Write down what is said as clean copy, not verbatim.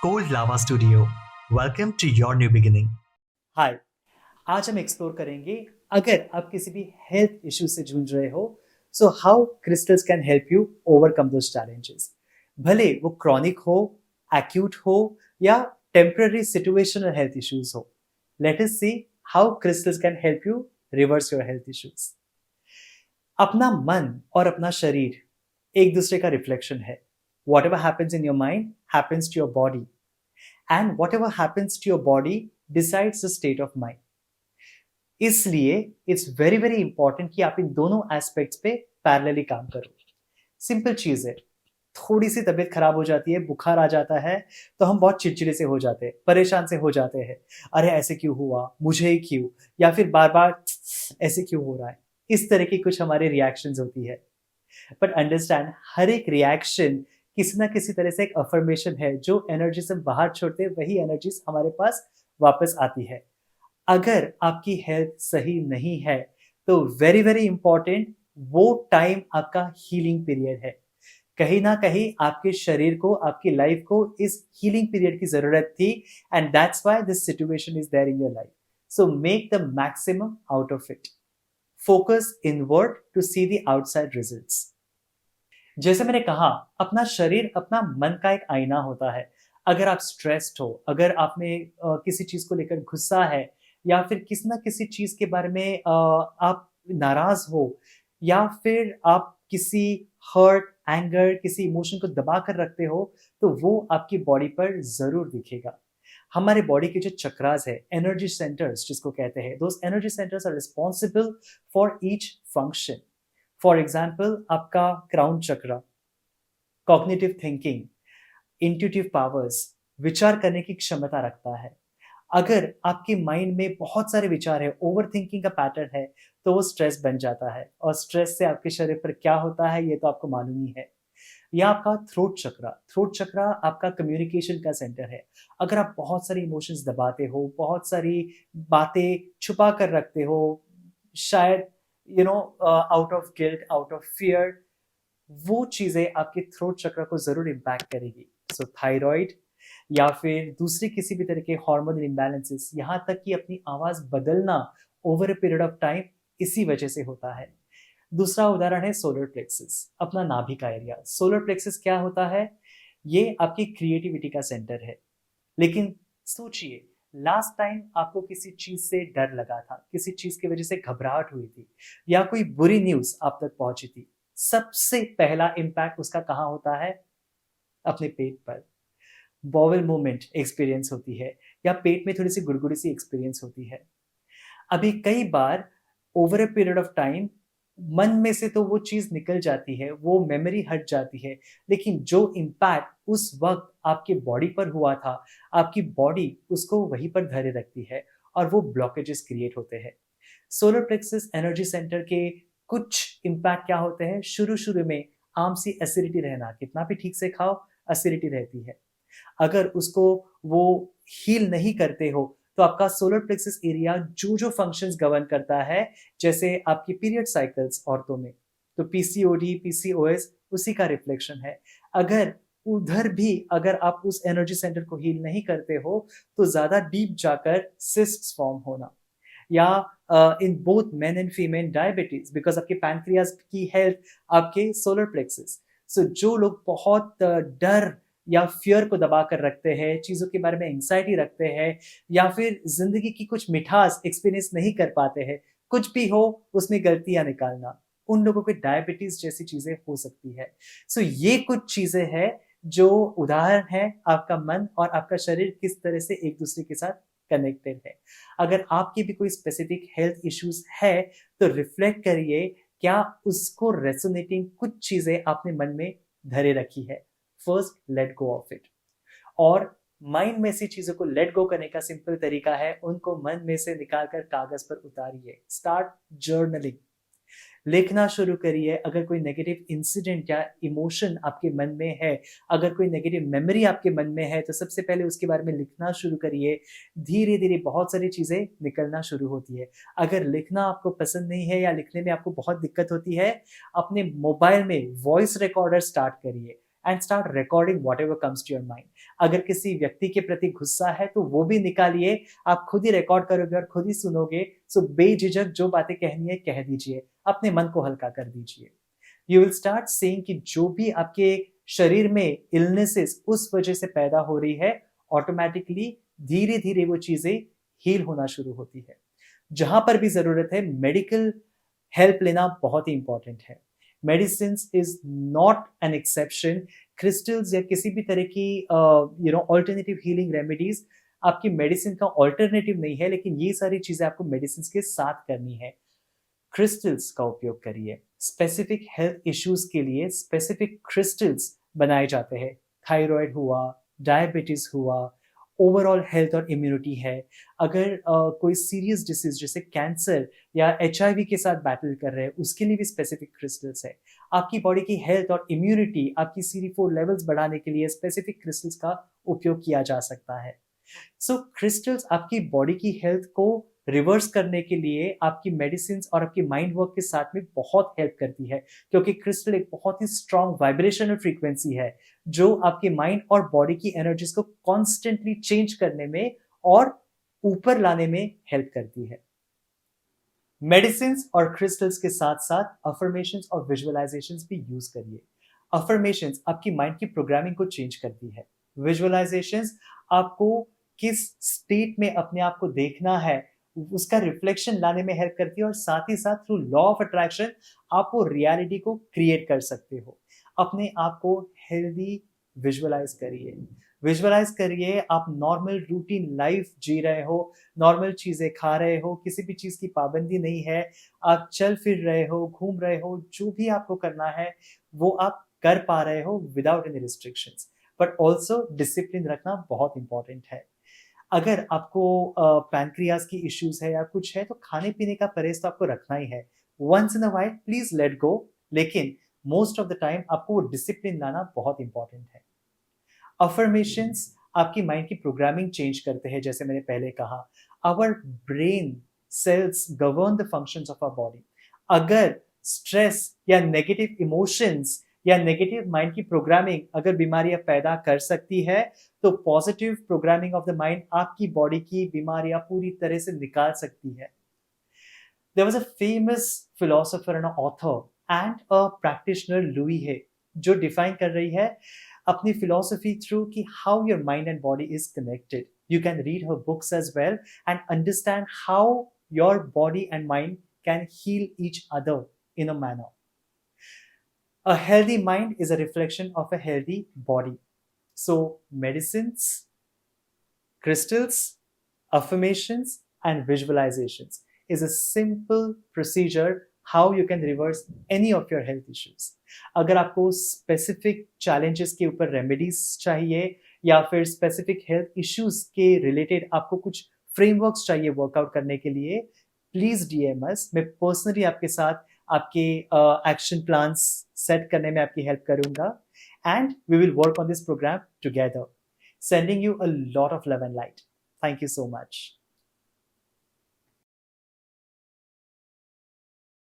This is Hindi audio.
Cold Lava Studio. Welcome to your new beginning. हाय। आज हम एक्सप्लोर करेंगे, अगर आप किसी भी हेल्थ इश्यू से जूझ रहे हो, so how crystals can help you overcome those challenges. भले वो क्रॉनिक हो, एक्यूट हो या टेम्पररी सिचुएशनल हेल्थ इश्यूज हो, let us see how crystals can help you reverse your health issues. अपना मन और अपना शरीर एक दूसरे का रिफ्लेक्शन है। Whatever happens in your mind happens to your body, and whatever happens to your body decides the state of mind. इसलिए इट्स वेरी वेरी इंपॉर्टेंट कि आप इन दोनों एस्पेक्ट्स पे पैरेलली काम करो। सिंपल चीज है, थोड़ी सी तबीयत खराब हो जाती है, बुखार आ जाता है, तो हम बहुत चिड़चिड़े से हो जाते हैं, परेशान से हो जाते हैं। अरे ऐसे क्यों हुआ, मुझे ही क्यों, या फिर बार बार ऐसे क्यों हो रहा है। इस तरह की कुछ हमारे रिएक्शंस होती है। बट अंडरस्टैंड, हर एक रिएक्शन किसी ना किसी तरह से एक अफर्मेशन है। जो एनर्जी से हम बाहर छोड़ते हैं, वही एनर्जीज हमारे पास वापस आती है। अगर आपकी हेल्थ सही नहीं है, तो वेरी वेरी इंपॉर्टेंट, वो टाइम आपका हीलिंग पीरियड है। कहीं ना कहीं आपके शरीर को, आपकी लाइफ को इस हीलिंग पीरियड की जरूरत थी, and that's why this situation is there in your life. So make the maximum out of it. Focus inward to see the outside results. जैसे मैंने कहा, अपना शरीर अपना मन का एक आईना होता है। अगर आप स्ट्रेस्ड हो, अगर आप में किसी चीज को लेकर गुस्सा है, या फिर किसी ना किसी चीज के बारे में आप नाराज हो, या फिर आप किसी हर्ट, एंगर, किसी इमोशन को दबा कर रखते हो, तो वो आपकी बॉडी पर जरूर दिखेगा। हमारे बॉडी के जो चक्रास है, एनर्जी सेंटर्स जिसको कहते हैं, those energy centres are responsible for each function. For example, आपका crown chakra cognitive thinking, intuitive powers, विचार करने की क्षमता रखता है। अगर आपके माइंड में बहुत सारे विचार है, ओवर थिंकिंग का पैटर्न है, तो वो स्ट्रेस बन जाता है, और स्ट्रेस से आपके शरीर पर क्या होता है ये तो आपको मालूम ही है। या आपका थ्रोट चक्रा आपका कम्युनिकेशन का सेंटर है। अगर आप बहुत सारी इमोशंस दबाते हो, बहुत सारी बातें छुपा कर रखते हो, शायद out of guilt, out of fear, वो चीजें आपके थ्रोट चक्र को जरूर इम्पैक्ट करेगी। सो थायराइड या फिर दूसरी किसी भी तरह के हार्मोनल इम्बैलेंसेस, यहाँ तक कि अपनी आवाज बदलना over a period of time, इसी वजह से होता है। दूसरा उदाहरण है सोलर प्लेक्सस, अपना नाभि का एरिया। सोलर प्लेक्सस क्या होता है? ये आपकी क्रिएटिविटी का सेंटर है। लेकिन सोचिए, लास्ट टाइम आपको किसी चीज से डर लगा था, किसी चीज की वजह से घबराहट हुई थी, या कोई बुरी न्यूज आप तक पहुंची थी, सबसे पहला इम्पैक्ट उसका कहाँ होता है? अपने पेट पर। बॉवल मूवमेंट एक्सपीरियंस होती है, या पेट में थोड़ी सी गुड़गुड़ी सी एक्सपीरियंस होती है। अभी कई बार over a period of time मन में से तो वो चीज निकल जाती है, वो मेमोरी हट जाती है, लेकिन जो इम्पैक्ट उस वक्त आपके बॉडी पर हुआ था, आपकी बॉडी उसको वहीं पर धरे रखती है, और वो ब्लॉकेजेस क्रिएट होते हैं। सोलर प्लेक्सस एनर्जी सेंटर के कुछ इम्पैक्ट क्या होते हैं? शुरू शुरू में आम सी एसिडिटी रहना, कितना भी ठीक से खाओ एसिडिटी रहती है। अगर उसको वो हील नहीं करते हो, तो आपका सोलर प्लेक्सस एरिया जो जो फंक्शंस गवर्न करता है, जैसे आपकी पीरियड साइकिल्स औरतों में, तो पीसीओडी, पीसीओएस उसी का रिफ्लेक्शन है। अगर उधर भी अगर आप उस एनर्जी सेंटर को हील नहीं करते हो, तो ज्यादा डीप जाकर सिस्ट्स फॉर्म होना, या in both men and female diabetes, because आपके पैनक्रियाज की हेल्थ आपके सोलर प्लेक्सस। सो जो लोग बहुत डर या फियर को दबा कर रखते हैं, चीजों के बारे में एंग्जाइटी रखते हैं, या फिर जिंदगी की कुछ मिठास एक्सपीरियंस नहीं कर पाते हैं, कुछ भी हो उसमें गलतियां निकालना, उन लोगों को डायबिटीज जैसी चीजें हो सकती है। सो ये कुछ चीजें हैं जो उदाहरण है आपका मन और आपका शरीर किस तरह से एक दूसरे के साथ कनेक्टेड है। अगर आपकी भी कोई स्पेसिफिक हेल्थ इश्यूज है, तो रिफ्लेक्ट करिए, क्या उसको रेसोनेटिंग कुछ चीजें आपने मन में धरे रखी है। First let go of it. और माइंड में ऐसी चीजों को लेट गो करने का सिंपल तरीका है, उनको मन में से निकालकर कागज पर उतारिए। स्टार्ट जर्नलिंग, लिखना शुरू करिए। अगर कोई नेगेटिव इंसिडेंट या इमोशन आपके मन में है, अगर कोई नेगेटिव मेमोरी आपके मन में है, तो सबसे पहले उसके बारे में लिखना शुरू करिए। धीरे धीरे बहुत सारी चीजें निकलना शुरू होती है। अगर लिखना आपको पसंद नहीं है, या लिखने में आपको बहुत दिक्कत होती है, अपने मोबाइल में वॉइस रिकॉर्डर स्टार्ट करिए। And start recording whatever comes to your mind. अगर किसी व्यक्ति के प्रति गुस्सा है तो वो भी निकालिए, आप खुद ही रिकॉर्ड करोगे और खुद ही सुनोगे। सो बेझिझक जो बातें कहनी है कह दीजिए, अपने मन को हल्का कर दीजिए। यू विल स्टार्ट सेइंग कि जो भी आपके शरीर में इलनेसेस उस वजह से पैदा हो रही है, ऑटोमेटिकली धीरे धीरे वो चीजें हील होना शुरू होती है। जहां पर भी जरूरत है मेडिकल हेल्प लेना बहुत ही इंपॉर्टेंट है। Medicine is not an exception. Crystals या किसी भी तरह की ऑल्टरनेटिव हीलिंग रेमेडीज आपकी मेडिसिन का ऑल्टरनेटिव नहीं है, लेकिन ये सारी चीजें आपको मेडिसिन के साथ करनी है। क्रिस्टल्स का उपयोग करिए। स्पेसिफिक हेल्थ इश्यूज के लिए स्पेसिफिक क्रिस्टल्स बनाए जाते हैं। थायराइड हुआ, डायबिटीज हुआ, ओवरऑल हेल्थ और इम्यूनिटी है। अगर कोई सीरियस डिसीज जैसे कैंसर या HIV के साथ बैटल कर रहे हैं, उसके लिए भी स्पेसिफिक क्रिस्टल्स है। आपकी बॉडी की हेल्थ और इम्यूनिटी, आपकी CD4 लेवल्स बढ़ाने के लिए स्पेसिफिक क्रिस्टल्स का उपयोग किया जा सकता है। सो क्रिस्टल्स आपकी बॉडी की हेल्थ को रिवर्स करने के लिए आपकी मेडिसिन और आपकी माइंड वर्क के साथ में बहुत हेल्प करती है, क्योंकि क्रिस्टल एक बहुत ही स्ट्रॉन्ग वाइब्रेशनल फ्रीक्वेंसी है जो आपके माइंड और बॉडी की एनर्जीज को कॉन्स्टेंटली चेंज करने में और ऊपर लाने में हेल्प करती है। मेडिसिन और क्रिस्टल्स के साथ साथ अफर्मेशंस और विजुअलाइजेशंस भी यूज करिए। अफर्मेशंस आपकी माइंड की प्रोग्रामिंग को चेंज करती है। विजुअलाइजेशंस आपको किस स्टेट में अपने आप को देखना है उसका रिफ्लेक्शन लाने में हेल्प करती है, और साथ ही साथ थ्रू लॉ ऑफ अट्रैक्शन आप वो रियलिटी को क्रिएट कर सकते हो। अपने आप को हेल्दी विजुअलाइज करिए। विजुअलाइज करिए आप नॉर्मल रूटीन लाइफ जी रहे हो, नॉर्मल चीजें खा रहे हो, किसी भी चीज की पाबंदी नहीं है, आप चल फिर रहे हो, घूम रहे हो, जो भी आपको करना है वो आप कर पा रहे हो without any restrictions. But also discipline रखना बहुत इंपॉर्टेंट है। अगर आपको पैनक्रियाज की इश्यूज है या कुछ है तो खाने पीने का परहेज तो आपको रखना ही है। Once in a while please let go, लेकिन मोस्ट ऑफ द टाइम आपको वो डिसिप्लिन लाना बहुत इंपॉर्टेंट है। अफर्मेशंस आपकी माइंड की प्रोग्रामिंग चेंज करते हैं। जैसे मैंने पहले कहा, our brain cells govern the functions of our body. अगर स्ट्रेस या नेगेटिव इमोशंस या नेगेटिव माइंड की प्रोग्रामिंग अगर बीमारियां पैदा कर सकती है, तो positive programming of the mind आपकी बॉडी की बीमारियां पूरी तरह से निकाल सकती है। There was a famous philosopher and author and a practitioner, Louise है, जो डिफाइन कर रही है अपनी फिलोसफी थ्रू कि how your mind and body is connected. You can read her books as well and understand how your body and mind can heal each other in a manner. A healthy mind is a reflection of a healthy body. So, medicines, crystals, affirmations, and visualizations is a simple procedure how you can reverse any of your health issues. अगर आपको specific challenges के ऊपर remedies चाहिए या फिर specific health issues के related आपको कुछ frameworks चाहिए workout करने के लिए, प्लीज DM us. मैं पर्सनली आपके साथ आपके एक्शन प्लान्स सेट करने में आपकी हेल्प करूंगा, and we will work on this program together, sending you a lot of love and light. Thank you so much.